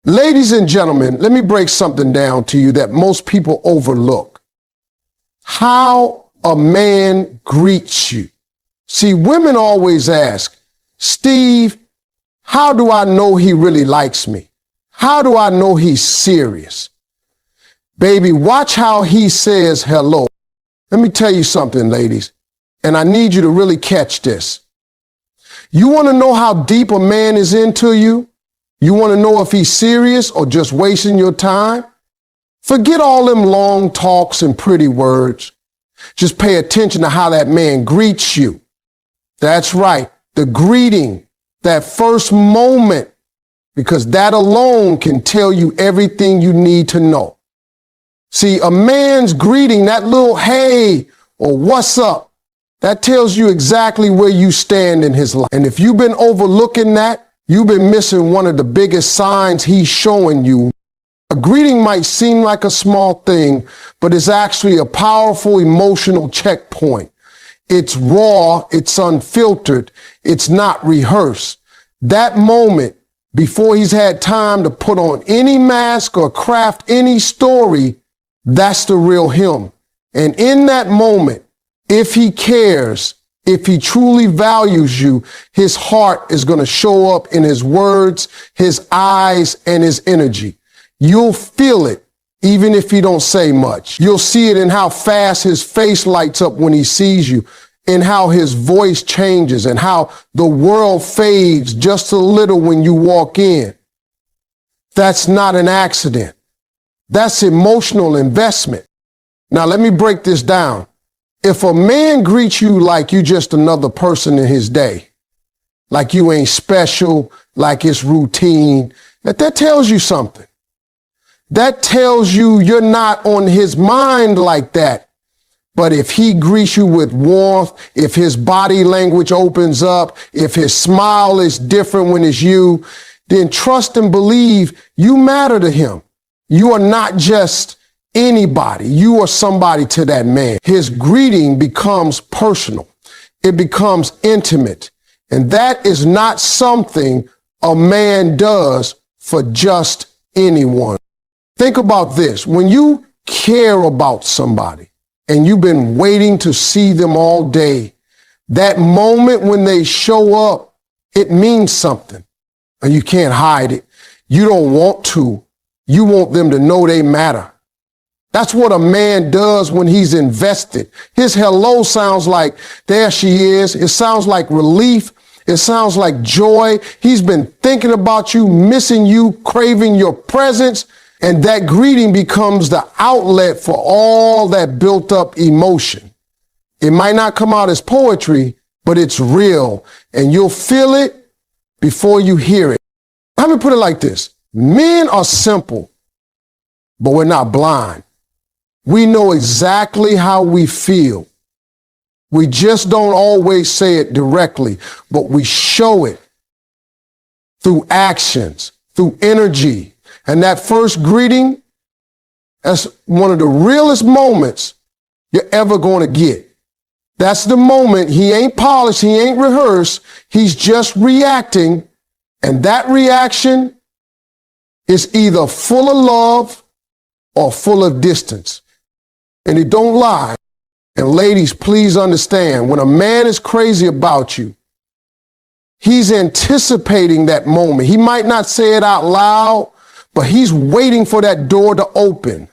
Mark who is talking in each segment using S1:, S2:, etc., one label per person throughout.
S1: Ladies and gentlemen, let me break something down to you that most people overlook. How a man greets you. See, women always ask, Steve, how do I know he really likes me? How do I know he's serious? Baby, watch how he says hello. Let me tell you something, ladies, and I need you to really catch this. You want to know how deep a man is into you? You want to know if he's serious or just wasting your time? Forget all them long talks and pretty words. Just pay attention to how that man greets you. That's right, the greeting, that first moment, because that alone can tell you everything you need to know. See, a man's greeting, that little hey or what's up, that tells you exactly where you stand in his life. And if you've been overlooking that, you've been missing one of the biggest signs he's showing you. A greeting might seem like a small thing, but it's actually a powerful emotional checkpoint. It's raw, it's unfiltered, it's not rehearsed. That moment, before he's had time to put on any mask or craft any story, that's the real him. And in that moment, if he cares, if he truly values you, his heart is going to show up in his words, his eyes, and his energy. You'll feel it, even if he don't say much. You'll see it in how fast his face lights up when he sees you, in how his voice changes, and how the world fades just a little when you walk in. That's not an accident. That's emotional investment. Now, let me break this down. If a man greets you like you just another person in his day, like you ain't special, like it's routine, that tells you something. That tells you you're not on his mind like that. But if he greets you with warmth, if his body language opens up, if his smile is different when it's you, then trust and believe you matter to him. You are not just anybody. You are somebody to that man. His greeting becomes personal. It becomes intimate. And that is not something a man does for just anyone. Think about this. When you care about somebody and you've been waiting to see them all day, that moment when they show up, it means something. And you can't hide it. You don't want to. You want them to know they matter. That's what a man does when he's invested. His hello sounds like, there she is. It sounds like relief. It sounds like joy. He's been thinking about you, missing you, craving your presence. And that greeting becomes the outlet for all that built up emotion. It might not come out as poetry, but it's real. And you'll feel it before you hear it. Let me put it like this. Men are simple, but we're not blind. We know exactly how we feel. We just don't always say it directly, but we show it through actions, through energy. And that first greeting, that's one of the realest moments you're ever going to get. That's the moment he ain't polished, he ain't rehearsed, he's just reacting. And that reaction is either full of love or full of distance. And it don't lie. And ladies, please understand, when a man is crazy about you, he's anticipating that moment. He might not say it out loud, but he's waiting for that door to open.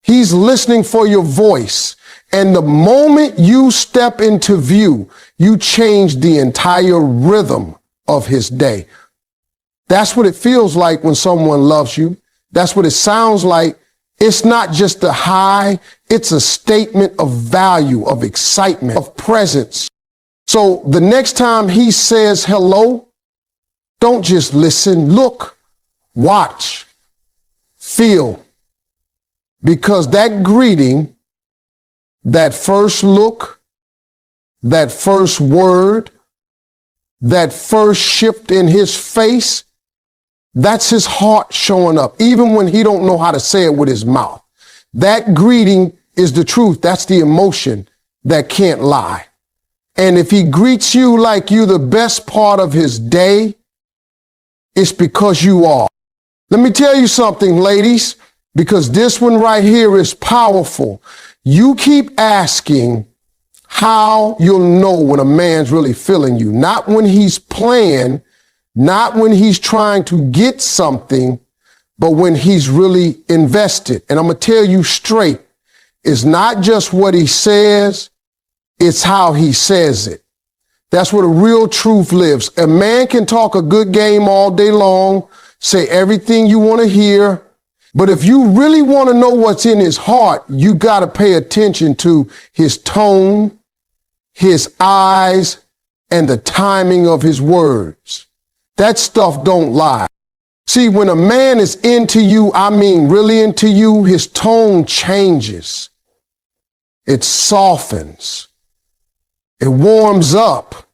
S1: He's listening for your voice. And the moment you step into view, you change the entire rhythm of his day. That's what it feels like when someone loves you. That's what it sounds like. It's not just a high, it's a statement of value, of excitement, of presence. So the next time he says hello, don't just listen, look, watch, feel. Because that greeting, that first look, that first word, that first shift in his face, that's his heart showing up, even when he don't know how to say it with his mouth. That greeting is the truth. That's the emotion that can't lie. And if he greets you like you the best part of his day, it's because you are. Let me tell you something, ladies, because this one right here is powerful. You keep asking how you'll know when a man's really feeling you. Not when he's playing, not when he's trying to get something, but when he's really invested. And I'm going to tell you straight, it's not just what he says, it's how he says it. That's where the real truth lives. A man can talk a good game all day long, say everything you want to hear, but if you really want to know what's in his heart, you got to pay attention to his tone, his eyes, and the timing of his words. That stuff don't lie. See, when a man is into you, I mean really into you, his tone changes. It softens. It warms up.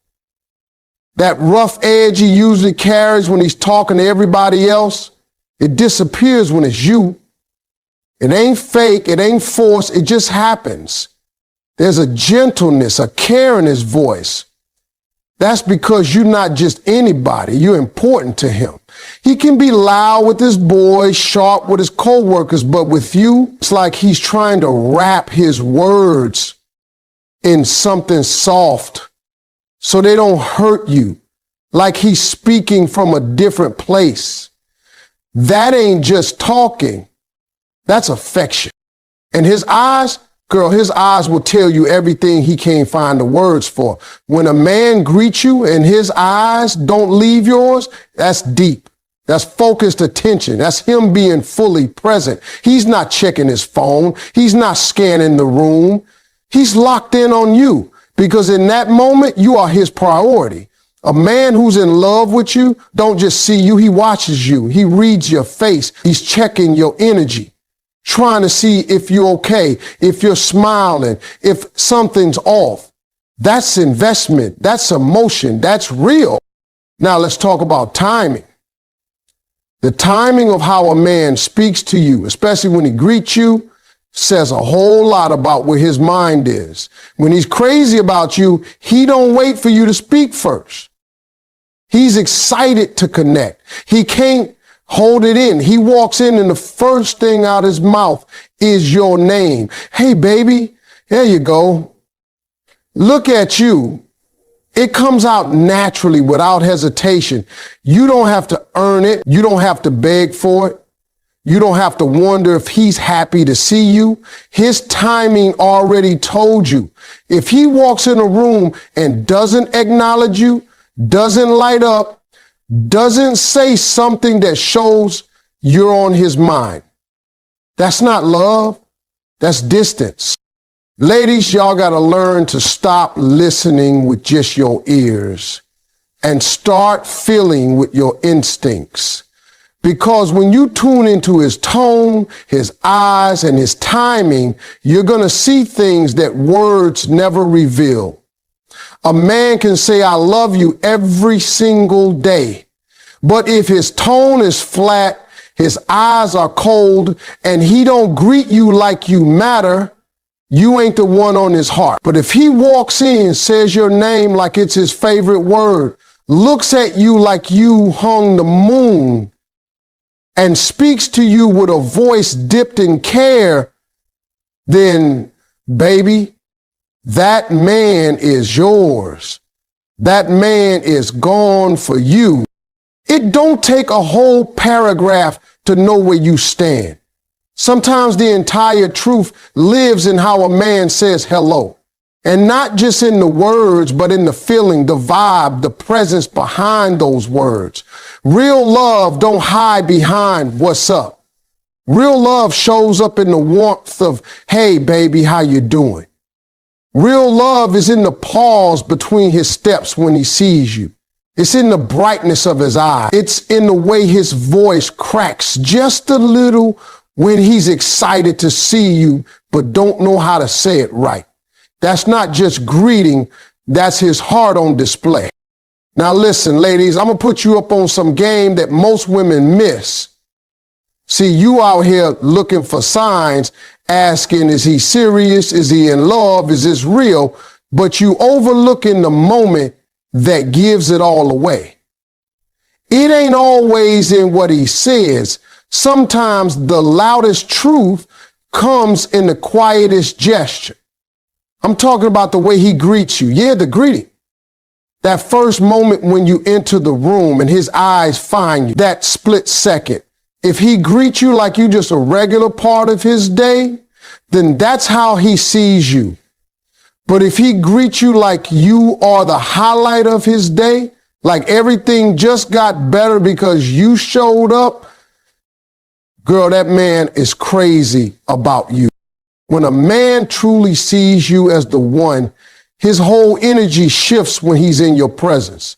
S1: That rough edge he usually carries when he's talking to everybody else, it disappears when it's you. It ain't fake, it ain't forced, it just happens. There's a gentleness, a care in his voice. That's because you're not just anybody, you're important to him. He can be loud with his boys, sharp with his co-workers, but with you, it's like he's trying to wrap his words in something soft so they don't hurt you, like he's speaking from a different place. That ain't just talking, that's affection. And his eyes, girl, his eyes will tell you everything he can't find the words for. When a man greets you and his eyes don't leave yours, that's deep. That's focused attention. That's him being fully present. He's not checking his phone. He's not scanning the room. He's locked in on you because in that moment, you are his priority. A man who's in love with you don't just see you. He watches you. He reads your face. He's checking your energy, trying to see if you're okay, if you're smiling, if something's off. That's investment. That's emotion. That's real. Now let's talk about timing. The timing of how a man speaks to you, especially when he greets you, says a whole lot about where his mind is. When he's crazy about you, he don't wait for you to speak first. He's excited to connect. He can't hold it in. He walks in and the first thing out his mouth is your name. Hey, baby, there you go. Look at you. It comes out naturally without hesitation. You don't have to earn it. You don't have to beg for it. You don't have to wonder if he's happy to see you. His timing already told you. If he walks in a room and doesn't acknowledge you, doesn't light up, doesn't say something that shows you're on his mind, that's not love. That's distance. Ladies, y'all got to learn to stop listening with just your ears and start feeling with your instincts. Because when you tune into his tone, his eyes, and his timing, you're going to see things that words never reveal. A man can say, I love you every single day. But if his tone is flat, his eyes are cold, and he don't greet you like you matter, you ain't the one on his heart. But if he walks in, says your name like it's his favorite word, looks at you like you hung the moon, and speaks to you with a voice dipped in care, then, baby, that man is yours. That man is gone for you. It don't take a whole paragraph to know where you stand. Sometimes the entire truth lives in how a man says hello. And not just in the words, but in the feeling, the vibe, the presence behind those words. Real love don't hide behind what's up. Real love shows up in the warmth of, hey, baby, how you doing? Real love is in the pause between his steps when he sees you. It's in the brightness of his eye. It's in the way his voice cracks just a little when he's excited to see you, but don't know how to say it right. That's not just greeting, that's his heart on display. Now listen, ladies, I'm gonna put you up on some game that most women miss. See, you out here looking for signs, asking, is he serious? Is he in love? Is this real? But you overlooking the moment that gives it all away. It ain't always in what he says. Sometimes the loudest truth comes in the quietest gesture. I'm talking about the way he greets you. Yeah, the greeting. That first moment when you enter the room and his eyes find you, that split second. If he greets you like you just a regular part of his day, then that's how he sees you. But if he greets you like you are the highlight of his day, like everything just got better because you showed up, girl, that man is crazy about you. When a man truly sees you as the one, his whole energy shifts when he's in your presence.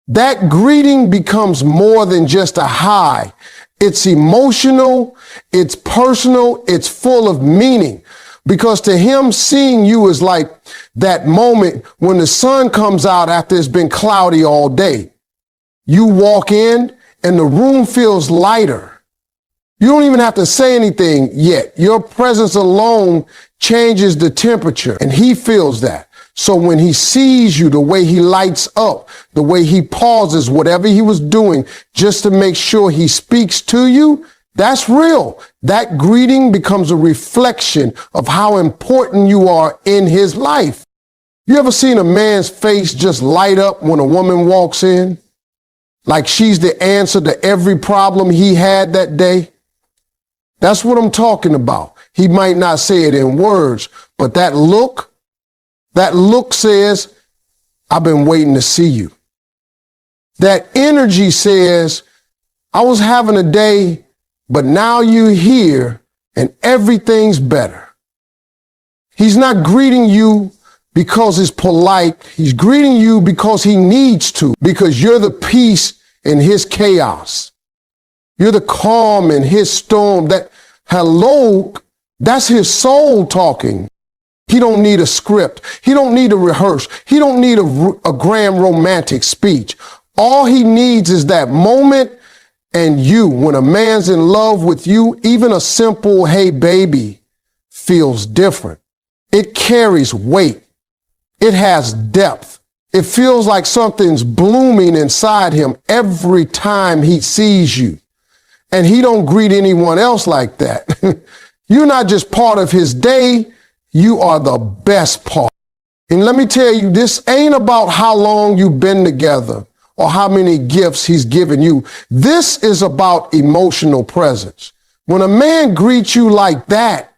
S1: That greeting becomes more than just a hi. It's emotional, it's personal, it's full of meaning. Because to him, seeing you is like that moment when the sun comes out after it's been cloudy all day. You walk in and the room feels lighter. You don't even have to say anything yet. Your presence alone changes the temperature, and he feels that. So when he sees you, the way he lights up, the way he pauses, whatever he was doing, just to make sure he speaks to you, that's real. That greeting becomes a reflection of how important you are in his life. You ever seen a man's face just light up when a woman walks in? Like she's the answer to every problem he had that day? That's what I'm talking about. He might not say it in words, but that look says, I've been waiting to see you. That energy says, I was having a day, but now you're here and everything's better. He's not greeting you because it's polite. He's greeting you because he needs to, because you're the peace in his chaos. You're the calm in his storm. That hello, that's his soul talking. He don't need a script. He don't need to rehearse. He don't need a grand romantic speech. All he needs is that moment and you. When a man's in love with you, even a simple, hey, baby, feels different. It carries weight. It has depth. It feels like something's blooming inside him every time he sees you. And he don't greet anyone else like that. You're not just part of his day. You are the best part. And let me tell you, this ain't about how long you've been together or how many gifts he's given you. This is about emotional presence. When a man greets you like that,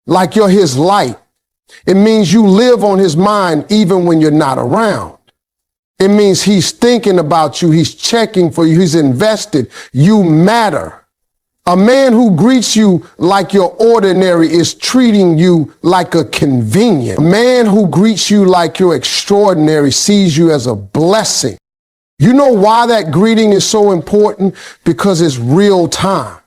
S1: like you're his light, it means you live on his mind even when you're not around. It means he's thinking about you. He's checking for you. He's invested. You matter. A man who greets you like you're ordinary is treating you like a convenient. A man who greets you like you're extraordinary sees you as a blessing. You know why that greeting is so important? Because it's real time.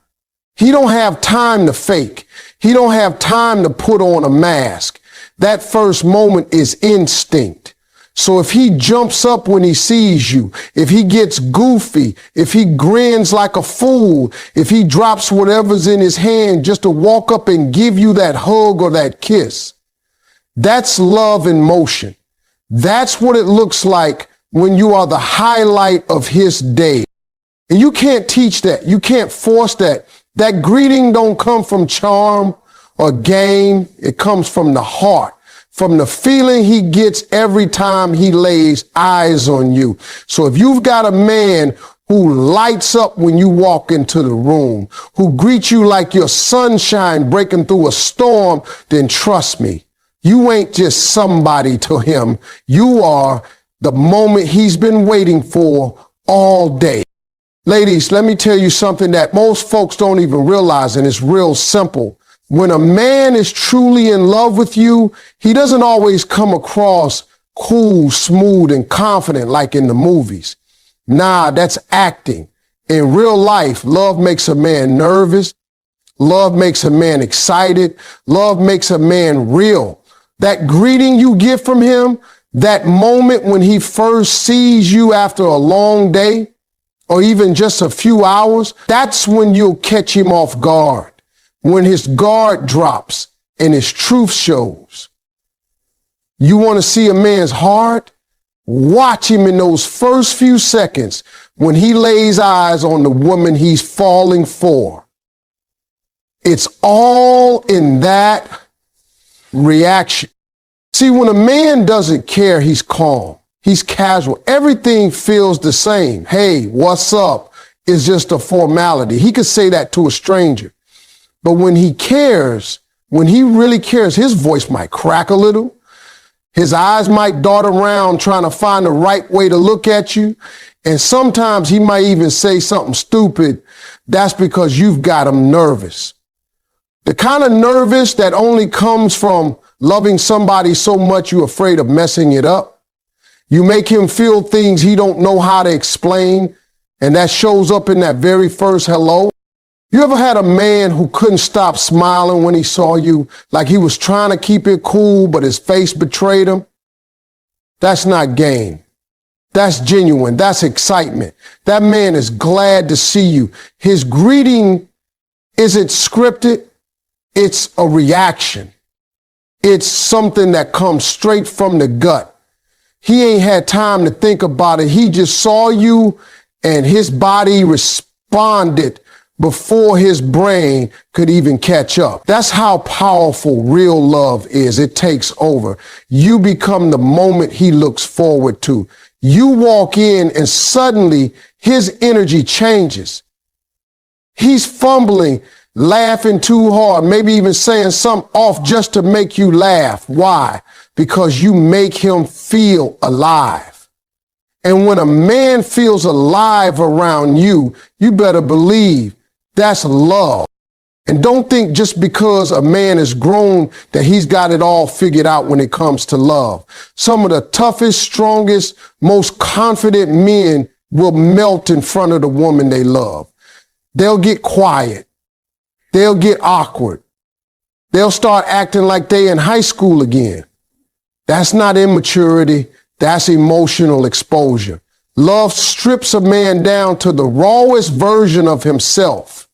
S1: He don't have time to fake. He don't have time to put on a mask. That first moment is instinct. So if he jumps up when he sees you, if he gets goofy, if he grins like a fool, if he drops whatever's in his hand just to walk up and give you that hug or that kiss, that's love in motion. That's what it looks like when you are the highlight of his day. And you can't teach that. You can't force that. That greeting don't come from charm or game. It comes from the heart, from the feeling he gets every time he lays eyes on you. So if you've got a man who lights up when you walk into the room, who greets you like your sunshine breaking through a storm, then trust me, you ain't just somebody to him. You are the moment he's been waiting for all day. Ladies, let me tell you something that most folks don't even realize, and it's real simple. When a man is truly in love with you, he doesn't always come across cool, smooth, and confident like in the movies. Nah, that's acting. In real life, love makes a man nervous. Love makes a man excited. Love makes a man real. That greeting you get from him, that moment when he first sees you after a long day, or even just a few hours, that's when you'll catch him off guard. When his guard drops and his truth shows. You want to see a man's heart? Watch him in those first few seconds when he lays eyes on the woman he's falling for. It's all in that reaction. See, when a man doesn't care, he's calm. He's casual. Everything feels the same. Hey, what's up? It's just a formality. He could say that to a stranger. But when he cares, when he really cares, his voice might crack a little. His eyes might dart around trying to find the right way to look at you. And sometimes he might even say something stupid. That's because you've got him nervous. The kind of nervous that only comes from loving somebody so much you're afraid of messing it up. You make him feel things he don't know how to explain, and that shows up in that very first hello. You ever had a man who couldn't stop smiling when he saw you, like he was trying to keep it cool, but his face betrayed him? That's not game. That's genuine. That's excitement. That man is glad to see you. His greeting isn't scripted. It's a reaction. It's something that comes straight from the gut. He ain't had time to think about it. He just saw you and his body responded before his brain could even catch up. That's how powerful real love is. It takes over. You become the moment he looks forward to. You walk in and suddenly his energy changes. He's fumbling, laughing too hard, maybe even saying something off just to make you laugh. Why? Because you make him feel alive. And when a man feels alive around you, you better believe that's love. And don't think just because a man is grown that he's got it all figured out when it comes to love. Some of the toughest, strongest, most confident men will melt in front of the woman they love. They'll get quiet. They'll get awkward. They'll start acting like they in high school again. That's not immaturity. That's emotional exposure. Love strips a man down to the rawest version of himself.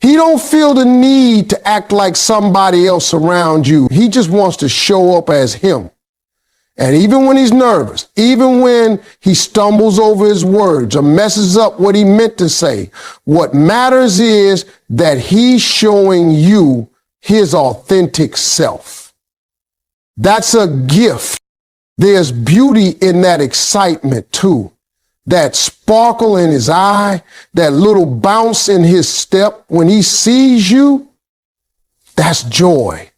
S1: He don't feel the need to act like somebody else around you. He just wants to show up as him. And even when he's nervous, even when he stumbles over his words or messes up what he meant to say, what matters is that he's showing you his authentic self. That's a gift. There's beauty in that excitement too. That sparkle in his eye, that little bounce in his step when he sees you, that's joy.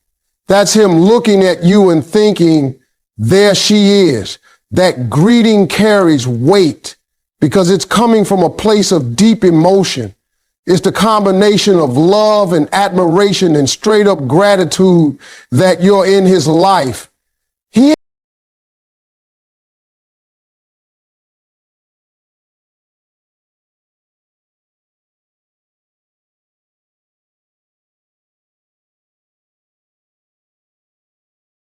S1: That's him looking at you and thinking, there she is. That greeting carries weight because it's coming from a place of deep emotion. It's the combination of love and admiration and straight up gratitude that you're in his life. He